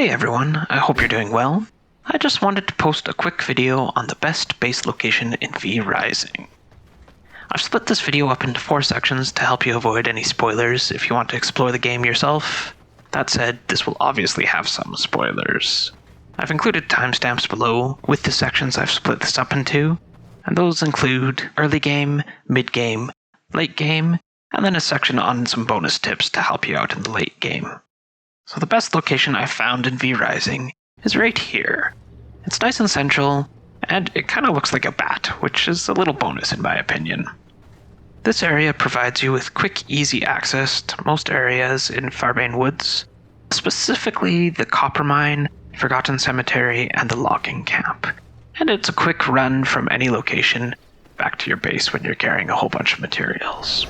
Hey everyone, I hope you're doing well. I just wanted to post a quick video on the best base location in V Rising. I've split this video up into 4 sections to help you avoid any spoilers if you want to explore the game yourself. That said, this will obviously have some spoilers. I've included timestamps below with the sections I've split this up into, and those include early game, mid game, late game, and then a section on some bonus tips to help you out in the late game. So the best location I've found in V Rising is right here. It's nice and central, and it kind of looks like a bat, which is a little bonus in my opinion. This area provides you with quick, easy access to most areas in Farbane Woods, specifically the copper mine, Forgotten Cemetery, and the logging camp. And it's a quick run from any location back to your base when you're carrying a whole bunch of materials.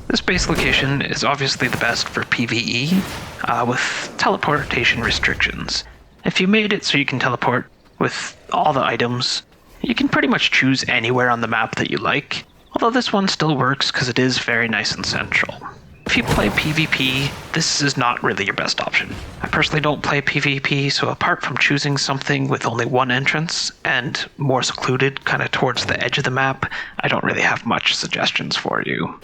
This base location is obviously the best for PVE, with teleportation restrictions. If you made it so you can teleport with all the items, you can pretty much choose anywhere on the map that you like, although this one still works because it is very nice and central. If you play PvP, this is not really your best option. I personally don't play PvP, so apart from choosing something with only one entrance and more secluded, kind of towards the edge of the map, I don't really have much suggestions for you.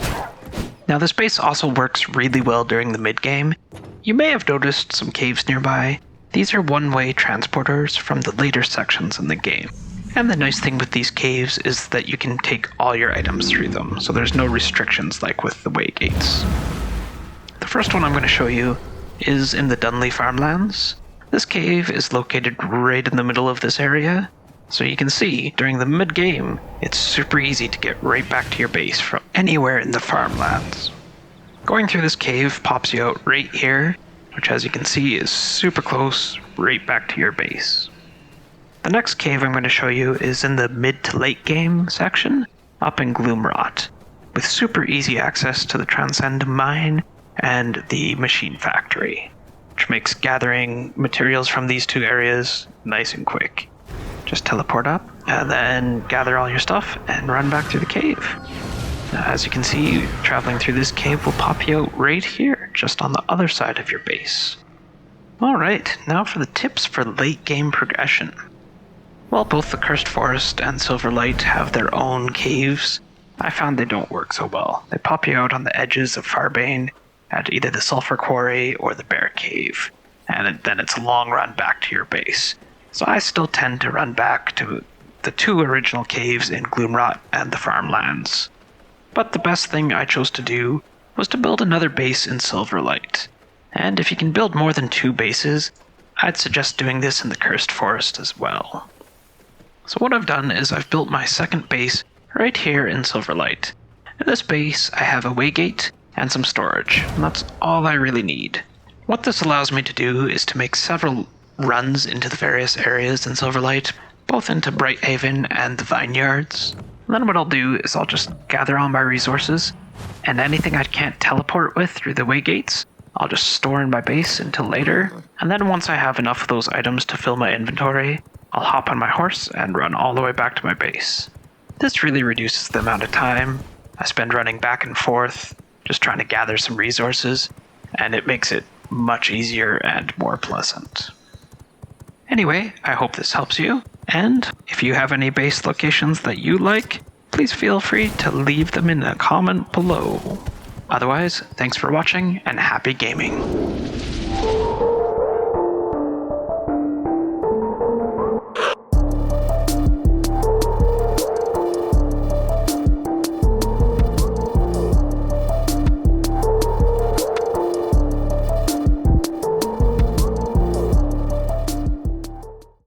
Now this base also works really well during the mid-game. You may have noticed some caves nearby. These are one-way transporters from the later sections in the game. And the nice thing with these caves is that you can take all your items through them, so there's no restrictions like with the way gates. The first one I'm going to show you is in the Dunley Farmlands. This cave is located right in the middle of this area, so you can see during the mid-game, it's super easy to get right back to your base from anywhere in the Farmlands. Going through this cave pops you out right here, which as you can see is super close, right back to your base. The next cave I'm going to show you is in the mid to late game section, up in Gloomrot, with super easy access to the Transcend mine and the machine factory, which makes gathering materials from these two areas nice and quick. Just teleport up, and then gather all your stuff, and run back through the cave. Now, as you can see, traveling through this cave will pop you out right here, just on the other side of your base. Alright, now for the tips for late game progression. While both the Cursed Forest and Silverlight have their own caves, I found they don't work so well. They pop you out on the edges of Farbane, at either the Sulphur Quarry or the Bear Cave, and then it's a long run back to your base. So I still tend to run back to the 2 original caves in Gloomrot and the Farmlands. But the best thing I chose to do was to build another base in Silverlight. And if you can build more than 2 bases, I'd suggest doing this in the Cursed Forest as well. So what I've done is I've built my second base right here in Silverlight. In this base, I have a waygate and some storage, and that's all I really need. What this allows me to do is to make several runs into the various areas in Silverlight, both into Brighthaven and the Vineyards. And then what I'll do is I'll just gather all my resources, and anything I can't teleport with through the waygates, I'll just store in my base until later, and then once I have enough of those items to fill my inventory, I'll hop on my horse and run all the way back to my base. This really reduces the amount of time I spend running back and forth, just trying to gather some resources, and it makes it much easier and more pleasant. Anyway, I hope this helps you, and if you have any base locations that you like, please feel free to leave them in a comment below. Otherwise, thanks for watching and happy gaming.